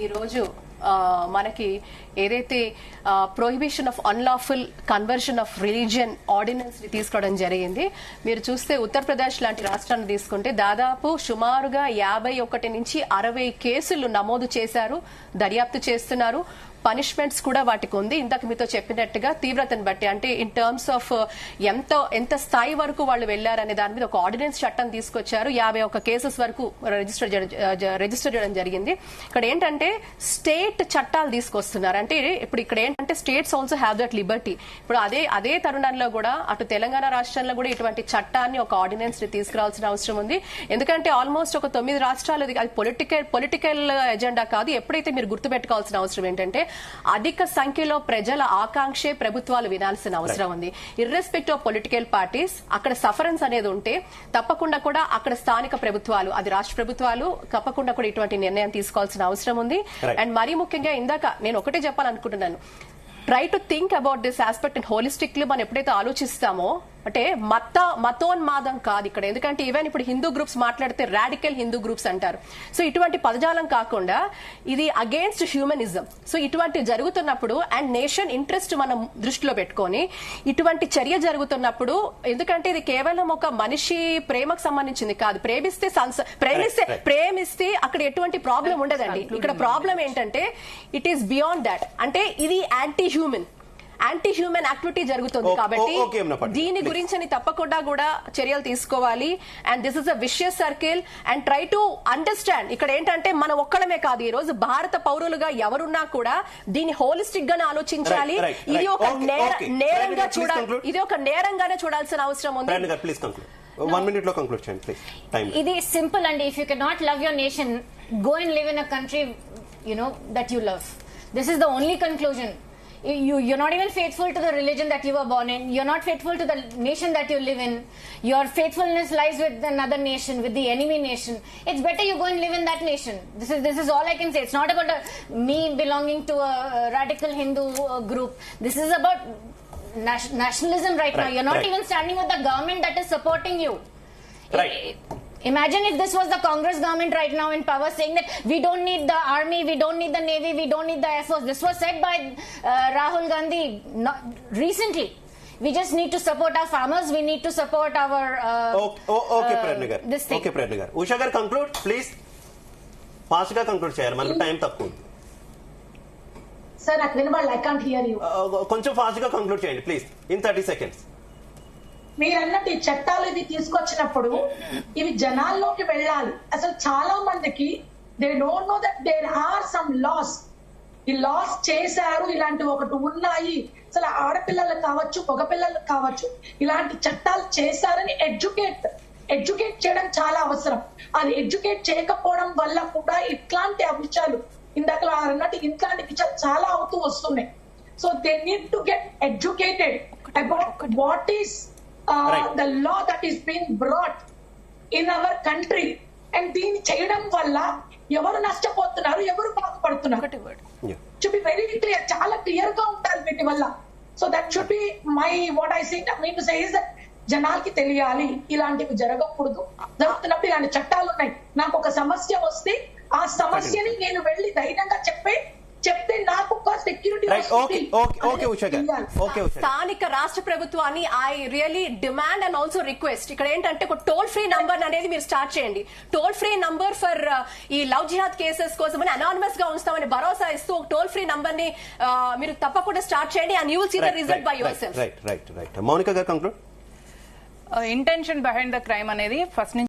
ఈ రోజు మనకి ఏదైతే prohibition of unlawful conversion of religion ordinance ని తీసుకోవడం జరిగింది. మీరు చూస్తే ఉత్తరప్రదేశ్ లాంటి రాష్ట్రాన్ని తీసుకుంటే దాదాపు సుమారుగా 51 నుంచి 60 కేసులు నమోదు చేశారు, దర్యాప్తు చేస్తున్నారు. పనిష్మెంట్స్ కూడా వాటికి ఉంది. ఇందాక మీతో చెప్పినట్టుగా తీవ్రతను బట్టి, అంటే ఇన్ టర్మ్స్ ఆఫ్ ఎంత స్థాయి వరకు వాళ్ళు వెళ్లారనే దాని మీద ఒక ఆర్డినెన్స్ చట్టం తీసుకొచ్చారు. 51 కేసెస్ వరకు రిజిస్టర్ చేయడం జరిగింది. ఇక్కడ ఏంటంటే స్టేట్ చట్టాలు తీసుకొస్తున్నారు. అంటే ఇప్పుడు ఇక్కడ ఏంటంటే states also have that Liberty. ఇప్పుడు అదే తరుణంలో కూడా అటు తెలంగాణ రాష్ట్రంలో కూడా ఇటువంటి చట్టాన్ని ఒక ఆర్డినెన్స్ ని తీసుకురావాల్సిన అవసరం ఉంది. ఎందుకంటే ఆల్మోస్ట్ ఒక 9 రాష్ట్రాలు, అది పొలిటికల్ ఎజెండా కాదు. ఎప్పుడైతే మీరు గుర్తుపెట్టుకోవాల్సిన అవసరం ఏంటంటే అధిక సంఖ్యలో ప్రజల ఆకాంక్షే ప్రభుత్వాలు వినాల్సిన అవసరం ఉంది. ఇర్రెస్పెక్టివ్ ఆఫ్ పొలిటికల్ పార్టీస్, అక్కడ సఫరెన్స్ అనేది ఉంటే తప్పకుండా కూడా అక్కడ స్థానిక ప్రభుత్వాలు, అది రాష్ట్ర ప్రభుత్వాలు తప్పకుండా కూడా ఇటువంటి నిర్ణయం తీసుకోవాల్సిన అవసరం ఉంది. అండ్ మరీ ముఖ్యంగా ఇందాక నేను ఒకటే చెప్పాలనుకుంటున్నాను, try to think about this aspect and holistically మనం ఎప్పుడైతే ఆలోచిస్తామో, అంటే మతోన్మాదం కాదు ఇక్కడ. ఎందుకంటే ఈవెన్ ఇప్పుడు హిందూ గ్రూప్స్ మాట్లాడితే రాడికల్ హిందూ గ్రూప్స్ అంటారు. సో ఇటువంటి పదజాలం కాకుండా ఇది అగేన్స్ట్ హ్యూమనిజం. సో ఇటువంటి జరుగుతున్నప్పుడు అండ్ నేషన్ ఇంట్రెస్ట్ మనం దృష్టిలో పెట్టుకొని ఇటువంటి చర్య జరుగుతున్నప్పుడు, ఎందుకంటే ఇది కేవలం ఒక మనిషి ప్రేమకు సంబంధించింది కాదు. ప్రేమిస్తే అక్కడ ఎటువంటి ప్రాబ్లం ఉండదండి. ఇక్కడ ప్రాబ్లం ఏంటంటే ఇట్ ఈస్ బియాండ్ దాట్. అంటే ఇది యాంటీ హ్యూమన్ యాక్టివిటీ జరుగుతుంది. కాబట్టి దీని గురించి తప్పకుండా కూడా చర్యలు తీసుకోవాలి. And this is a vicious circle and try to understand. ఇక్కడ ఏంటంటే మనం ఒక్కడమే కాదు, ఈ రోజు భారత పౌరులుగా ఎవరున్నా కూడా దీన్ని హోలిస్టిక్ గానే ఆలోచించాలి. ఇది ఒక నేరంగా చూడాలి, ఇది ఒక నేరంగానే చూడాల్సిన అవసరం ఉంది. 1 minute లో కంక్లూడ్ చేయండి ప్లీజ్. ఇది సింపుల్ అండి. If you can not love your nation, go and live in a country that you love. This is the only conclusion. You're not even faithful to the religion that you were born in. You're not faithful to the nation that you live in. Your faithfulness lies with another nation, with the enemy nation. It's better you go and live in that nation. This is all I can say. It's not about me belonging to a radical Hindu group. This is about nationalism right now. You're not even standing with the government that is supporting you. Imagine if this was the Congress government right now in power saying that we don't need the army, we don't need the navy, we don't need the air force. This was said by Rahul Gandhi recently. We just need to support our farmers, we need to support our okay Pradnagar. Okay Pradnagar. Usha gar conclude please. Fast ga conclude cheyali, manaku time takku. Sir, నాకు వినబడలే. I can't hear you. కొంచెం fast గా conclude చేయండి please in 30 seconds. మీరు అన్నట్టు ఈ చట్టాలు ఇవి తీసుకొచ్చినప్పుడు ఇవి జనాల్లోకి వెళ్ళాలి. అసలు చాలా మందికి they don't know that there are some laws. ఈ లాస్ చేశారు, ఇలాంటివి ఒకటి ఉన్నాయి. అసలు ఆడపిల్లలకు కావచ్చు, మగపిల్లలకు కావచ్చు, ఇలాంటి చట్టాలు చేశారని ఎడ్యుకేట్ చేయడం చాలా అవసరం. అది ఎడ్యుకేట్ చేయకపోవడం వల్ల కూడా ఇట్లాంటి అంశాలు, ఇందాక అన్నట్టు ఇట్లాంటి విషయాలు చాలా అవుతూ వస్తున్నాయి. So they need to get educated about what is the law that is being brought in our country. And దీన్ని చేయడం వల్ల ఎవరు నష్టపోతున్నారు, ఎవరు బాగుపడుతున్నారు, should be very clear. చాలా క్లియర్ గా ఉండాలి వీటి వల్ల. So that should be my what I mean to say is that జనాలకి తెలియాలి ఇలాంటివి జరగకూడదు. జరుగుతున్నప్పుడు ఇలాంటి చట్టాలు ఉన్నాయి. నాకు ఒక సమస్య వస్తే ఆ సమస్యని నేను వెళ్ళి ధైర్యంగా చెప్తే నాకు ఒక సెక్యూరిటీ. స్థానిక రాష్ట్ర ప్రభుత్వాన్ని I really demand and also request, ఇక్కడ ఏంటంటే ఒక టోల్ ఫ్రీ నంబర్ అనేది మీరు స్టార్ట్ చేయండి. టోల్ ఫ్రీ నంబర్ ఫర్ ఈ లవ్ జిహాద్ కేసెస్ కోసం అనానిమస్ గా ఉంచుతామని భరోసా ఇస్తూ ఒక టోల్ ఫ్రీ నంబర్ ని మీరు తప్పకుండా స్టార్ట్ చేయండి. And you will see the result by yourself. Mounika గారు conclude. Intention behind the crime అనేది ఫస్ట్